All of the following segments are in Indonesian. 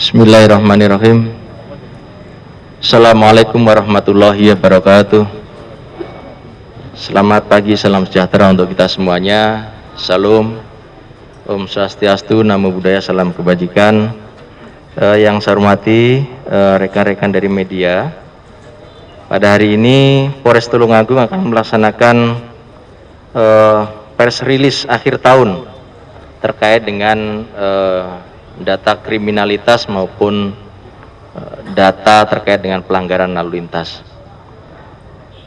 Bismillahirrahmanirrahim. Assalamualaikum warahmatullahi wabarakatuh. Selamat pagi, salam sejahtera untuk kita semuanya. Salam, Om Swastiastu, Namo Buddhaya, salam kebajikan. Yang saya hormati rekan-rekan dari media, pada hari ini Polres Tulungagung akan melaksanakan press release akhir tahun terkait dengan data kriminalitas maupun data terkait dengan pelanggaran lalu lintas.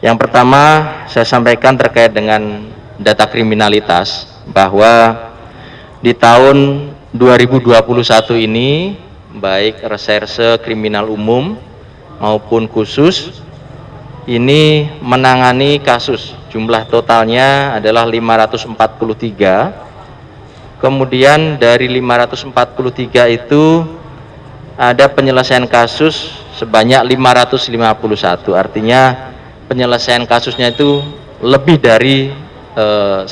Yang pertama saya sampaikan terkait dengan data kriminalitas, bahwa di tahun 2021 ini baik reserse kriminal umum maupun khusus ini menangani kasus, jumlah totalnya adalah 543. Kemudian dari 543 itu ada penyelesaian kasus sebanyak 551, artinya penyelesaian kasusnya itu lebih dari 100%.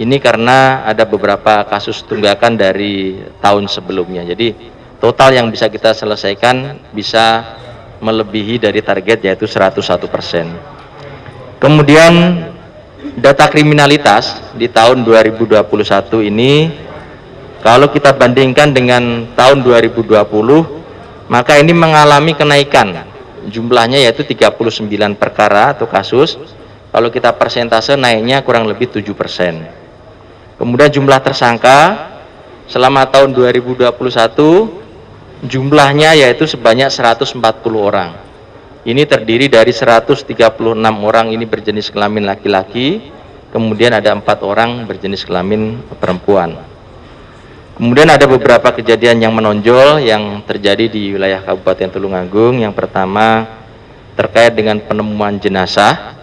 Ini karena ada beberapa kasus tunggakan dari tahun sebelumnya. Jadi total yang bisa kita selesaikan bisa melebihi dari target, yaitu 101%. Kemudian data kriminalitas di tahun 2021 ini, kalau kita bandingkan dengan tahun 2020, maka ini mengalami kenaikan jumlahnya, yaitu 39 perkara atau kasus. Kalau kita persentase naiknya kurang lebih 7%. Kemudian jumlah tersangka selama tahun 2021 jumlahnya yaitu sebanyak 140 orang. Ini terdiri dari 136 orang ini berjenis kelamin laki-laki, kemudian ada 4 orang berjenis kelamin perempuan. Kemudian ada beberapa kejadian yang menonjol yang terjadi di wilayah Kabupaten Tulungagung. Yang pertama terkait dengan penemuan jenazah,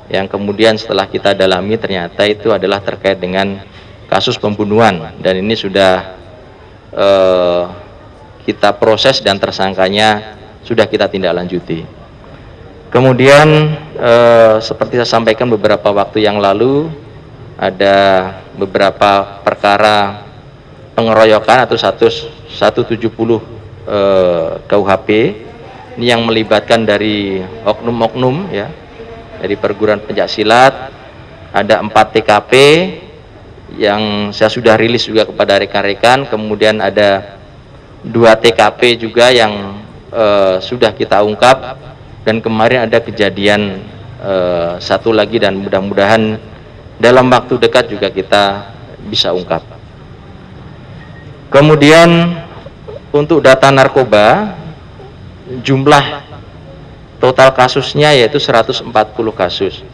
yang kemudian setelah kita dalami ternyata itu adalah terkait dengan kasus pembunuhan, dan ini sudah kita proses dan tersangkanya sudah kita tindak lanjuti. Kemudian seperti saya sampaikan beberapa waktu yang lalu, ada beberapa perkara pengeroyokan atau 170 KUHP ini yang melibatkan dari oknum-oknum ya, dari perguruan pencaksilat. Ada 4 TKP yang saya sudah rilis juga kepada rekan-rekan. Kemudian ada 2 TKP juga yang sudah kita ungkap, dan kemarin ada kejadian satu lagi, dan mudah-mudahan dalam waktu dekat juga kita bisa ungkap. Kemudian untuk data narkoba, jumlah total kasusnya yaitu 140 kasus.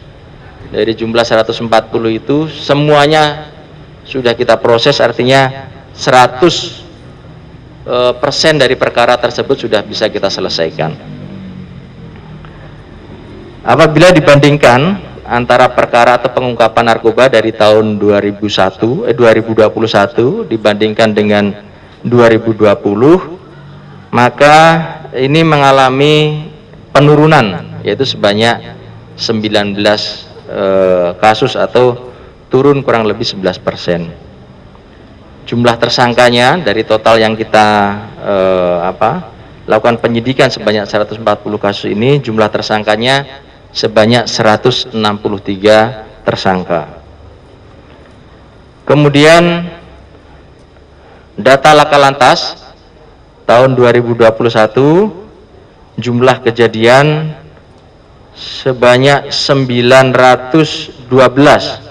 Dari jumlah 140 itu semuanya sudah kita proses, artinya 100% dari perkara tersebut sudah bisa kita selesaikan. Apabila dibandingkan antara perkara atau pengungkapan narkoba dari tahun 2021 dibandingkan dengan 2020, maka ini mengalami penurunan, yaitu sebanyak 19 kasus atau turun kurang lebih 11%. Jumlah tersangkanya dari total yang kita lakukan penyidikan sebanyak 140 kasus ini, jumlah tersangkanya sebanyak 163 tersangka. Kemudian data laka lantas tahun 2021, jumlah kejadian sebanyak 912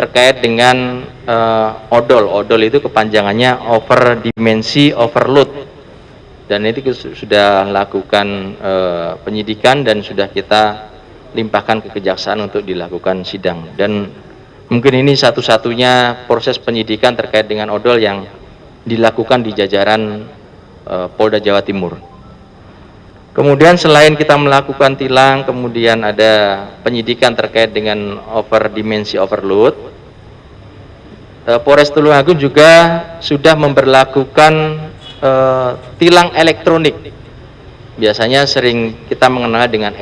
terkait dengan odol. Odol itu kepanjangannya over dimensi overload, dan itu sudah lakukan penyidikan dan sudah kita limpahkan ke kejaksaan untuk dilakukan sidang. Dan mungkin ini satu-satunya proses penyidikan terkait dengan odol yang dilakukan di jajaran Polda Jawa Timur. Kemudian selain kita melakukan tilang, kemudian ada penyidikan terkait dengan over dimensi overload, Polres Tulungagung juga sudah memberlakukan tilang elektronik. Biasanya sering kita mengenal dengan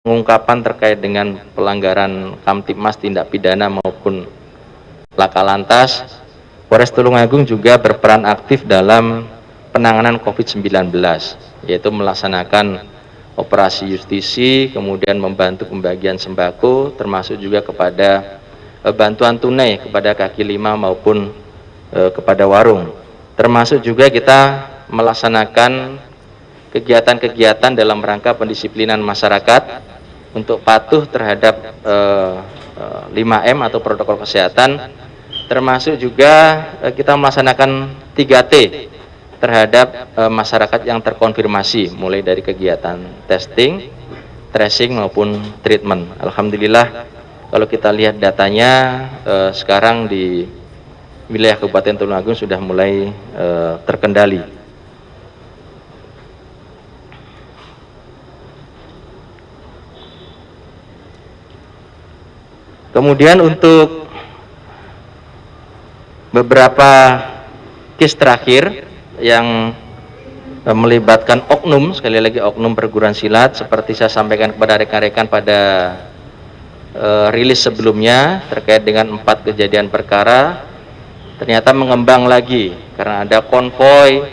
pengungkapan terkait dengan pelanggaran Kamtibmas tindak pidana maupun laka lantas. Polres Tulungagung juga berperan aktif dalam penanganan COVID-19, yaitu melaksanakan operasi justisi, kemudian membantu pembagian sembako, termasuk juga kepada bantuan tunai kepada kaki lima maupun kepada warung. Termasuk juga kita melaksanakan kegiatan-kegiatan dalam rangka pendisiplinan masyarakat untuk patuh terhadap 5M atau protokol kesehatan, termasuk juga kita melaksanakan 3T terhadap masyarakat yang terkonfirmasi, mulai dari kegiatan testing, tracing maupun treatment. Alhamdulillah, kalau kita lihat datanya sekarang di wilayah Kabupaten Tulungagung sudah mulai terkendali. Kemudian untuk beberapa case terakhir yang melibatkan oknum, sekali lagi oknum perguruan silat, seperti saya sampaikan kepada rekan-rekan pada rilis sebelumnya terkait dengan 4 kejadian perkara, ternyata mengembang lagi karena ada konvoy,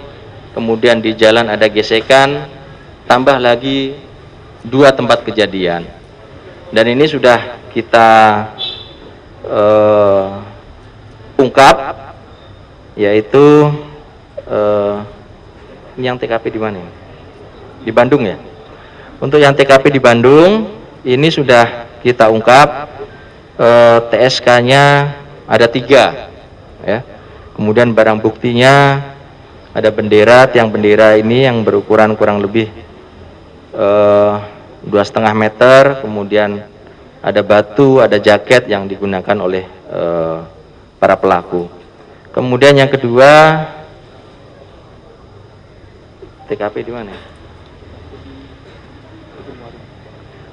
kemudian di jalan ada gesekan, tambah lagi 2 tempat kejadian. Dan ini sudah kita ungkap, yaitu ini yang TKP di mana? Di Bandung ya. Untuk yang TKP di Bandung ini sudah kita ungkap, TSK-nya ada 3, ya. Kemudian barang buktinya ada bendera, tiang bendera ini yang berukuran kurang lebih 2,5 meter, kemudian ada batu, ada jaket yang digunakan oleh para pelaku. Kemudian yang kedua, TKP di mana?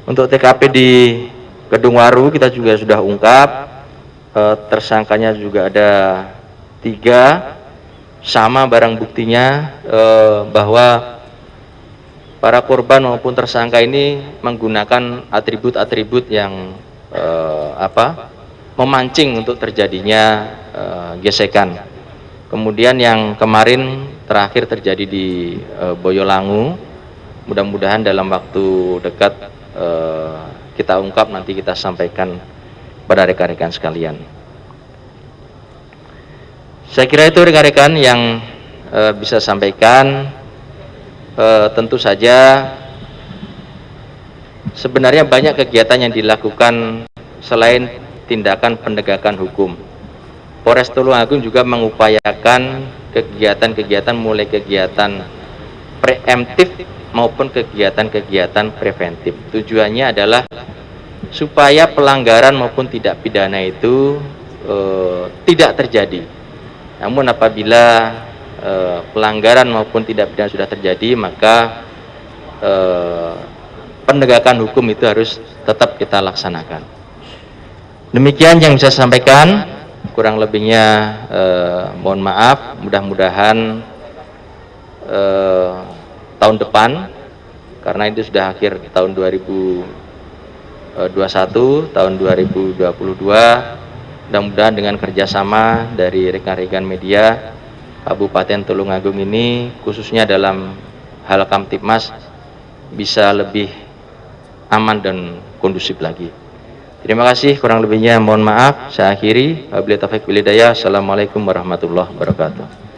Untuk TKP di Kedung Waru kita juga sudah ungkap, tersangkanya juga ada 3, sama barang buktinya, bahwa para korban maupun tersangka ini menggunakan atribut-atribut yang memancing untuk terjadinya gesekan. Kemudian yang kemarin terakhir terjadi di Boyolangu, mudah-mudahan dalam waktu dekat kita ungkap, nanti kita sampaikan pada rekan-rekan sekalian. Saya kira itu rekan-rekan yang bisa sampaikan. Tentu saja sebenarnya banyak kegiatan yang dilakukan selain tindakan penegakan hukum. Polres Tulungagung juga mengupayakan kegiatan-kegiatan, mulai kegiatan preemptif maupun kegiatan-kegiatan preventif. Tujuannya adalah supaya pelanggaran maupun tidak pidana itu tidak terjadi. Namun apabila pelanggaran maupun tidak pidana sudah terjadi, maka penegakan hukum itu harus tetap kita laksanakan. Demikian yang bisa saya sampaikan, kurang lebihnya mohon maaf. Mudah-mudahan tahun depan, karena itu sudah akhir tahun 2021, tahun 2022. Mudah-mudahan dengan kerjasama dari rekan-rekan media Kabupaten Tulungagung ini, khususnya dalam hal Kamtibmas, bisa lebih aman dan kondusif lagi. Terima kasih, kurang lebihnya mohon maaf. Saya akhiri. Wabillahi taufiq wal hidayah. Assalamualaikum warahmatullahi wabarakatuh.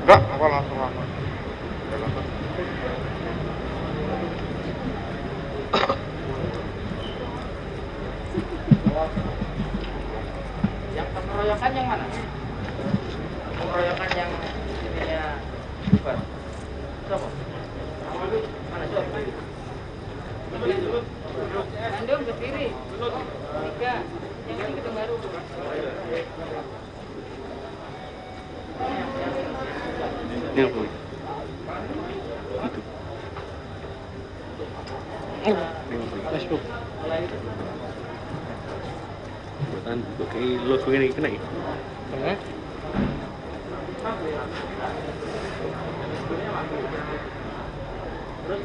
Enggak, apa langsung lama. Yang pengeroyokan yang mana? Pengeroyokan yang ininya bubar. Coba. Mana coba? Andung ke kiri. 3. Yang ini gedung baru. Ini Bu. Itu. Facebook. Buatan pakai logo ini kena ya? Terus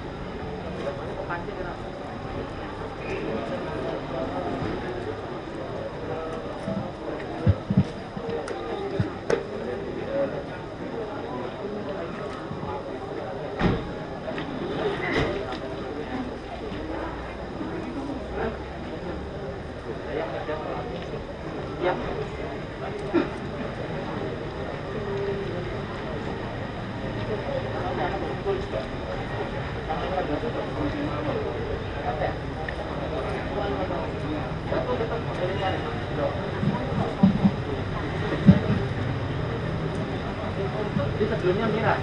Jadi sebelumnya miras,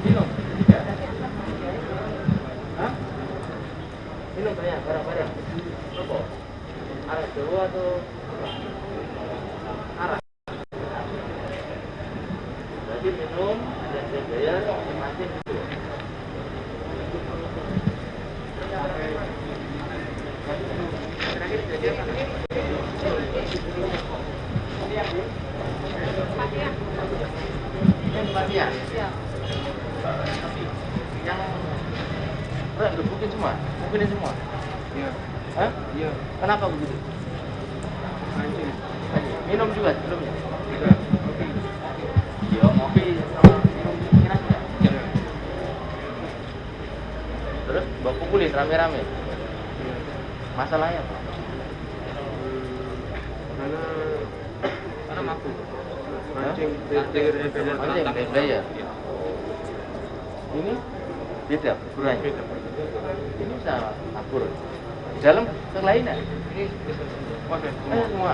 minum, hah? Minum banyak, barang-barang, rokok, arak dulu atau arak? Jadi minum, dan bayar, masing dulu. Yang gebukin semua? Mungkin semua? Iya. Hah? Iya. Kenapa begitu? Anjing. Minum juga sebelumnya? Tidak. Oke. Iya, ngopi sama minum miras enggak? Iya. Terus bawa pukulin rame-rame? Iya. Masalahnya apa? Karena mampu. Mancing, Mancing, bayar. Ini beda ukurannya. Beda. Ini bisa akur. Di dalam kelainan. Ini semua. Semua.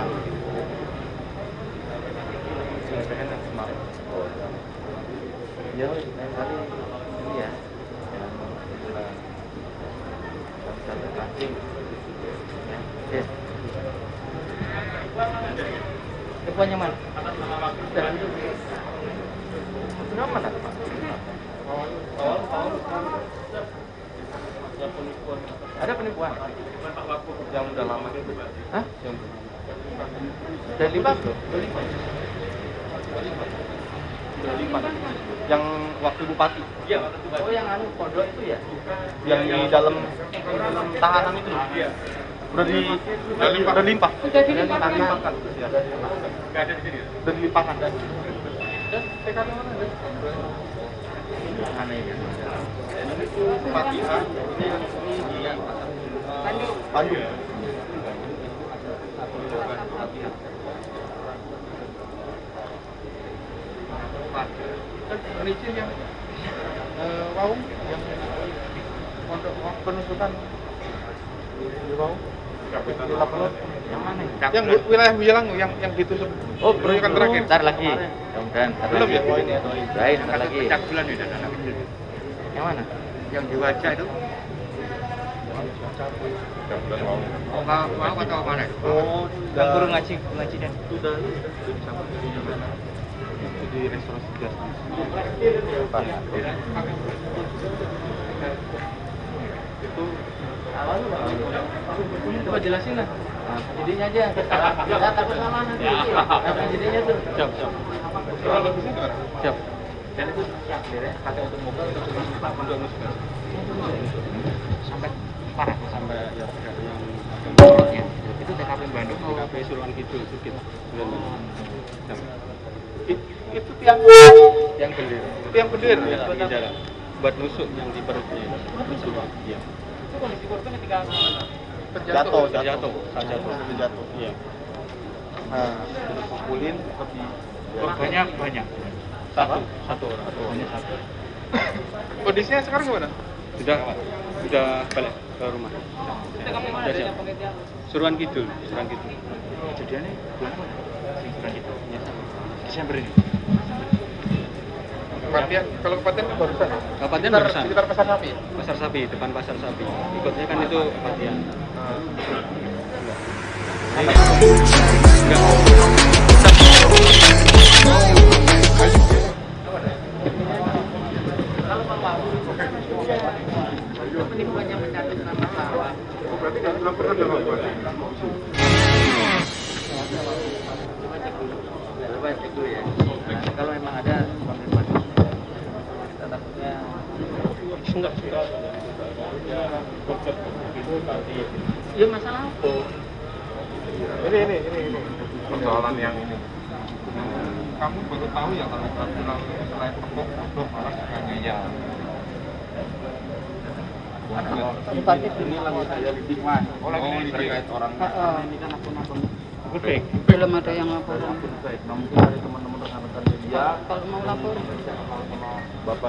Enak semua. Ya, lain kali ini ya. Sampai mancing. Ya, oke. Ini punya mana? Sudah duduk. Sudah mana? Ada penipuan? Yang udah lama itu. Hah? Dan lipat tuh? Udah lipat. Yang waktu bupati. Iya, waktu bupati. Oh, yang anu pondok itu ya? Yang di dalam tahanan itu. Iya. Udah limpah. Sudah dilimpahkan. Iya. Enggak ada di sini. Udah dilimpahkan. TKP mana deh? Aneh kan? Kepatihan ini di Bandung. Kan izin yang Wau yang untuk penusukan di Wau. Di Lapor. Yang mana? Yang wilayah Wilang yang ditusuk. Oh, penusukan terakhir. Bentar lagi. Mudah-mudahan. Belum ya? Baik, bentar lagi. Pecah bulan itu anak kecil. Yang mana? Yang di wajah itu. Mau atau mana? Oh, Yang guru ngaji dan sudah itu di restorasi justice. Itu coba jelasin lah. Jadinya aja. Ya, takut salah nanti. Apa jadinya tuh? siap. Kurang lebihnya gimana? Siap. Dan itu siap ya, pakai untuk mobil untuk sampai parah Sampai ya yang itu TKP Bandung mau TKP Suruhan Kidul Sukit. Itu tiang belir. Tiang belir ya, di jalan. Buat nusuk yang di perutnya itu. Nusuk. Iya. itu kondisi korban ketika Terjatuh. Iya. Nah, dipukulin lebih Banyak. satu orang. Hanya satu. Kondisinya sekarang gimana? Sudah balik ke rumah. Sudah siap. Suruhan Kidul. Kejadiannya bulan apa? Singkuran itu. Desember ini. Kepatian, kalau kepatian kan barusan. Kepatian Sekitar- barusan. Sekitar pasar sapi. Pasar Sapi, depan Pasar Sapi. Ikutnya kan itu kepatian. penipuannya mencantumkan masalah. Berarti kan belum pernah dilakukan. Coba cek dulu ya. Kalau memang ada konfirmasi. Kita takutnya ya masalah apa? Ini persoalan yang ini. Kamu baru tahu ya kalau bilang selain tepuk bodoh malah suka ngeyel. Tempatnya Ini lagi saya lidik mas. Oh lagi terkait orang. ini kan akun-akun Belum ada yang lapor. Baik, nah mungkin dari teman-teman rekan-rekan media Kalau mau lapor, sama bapak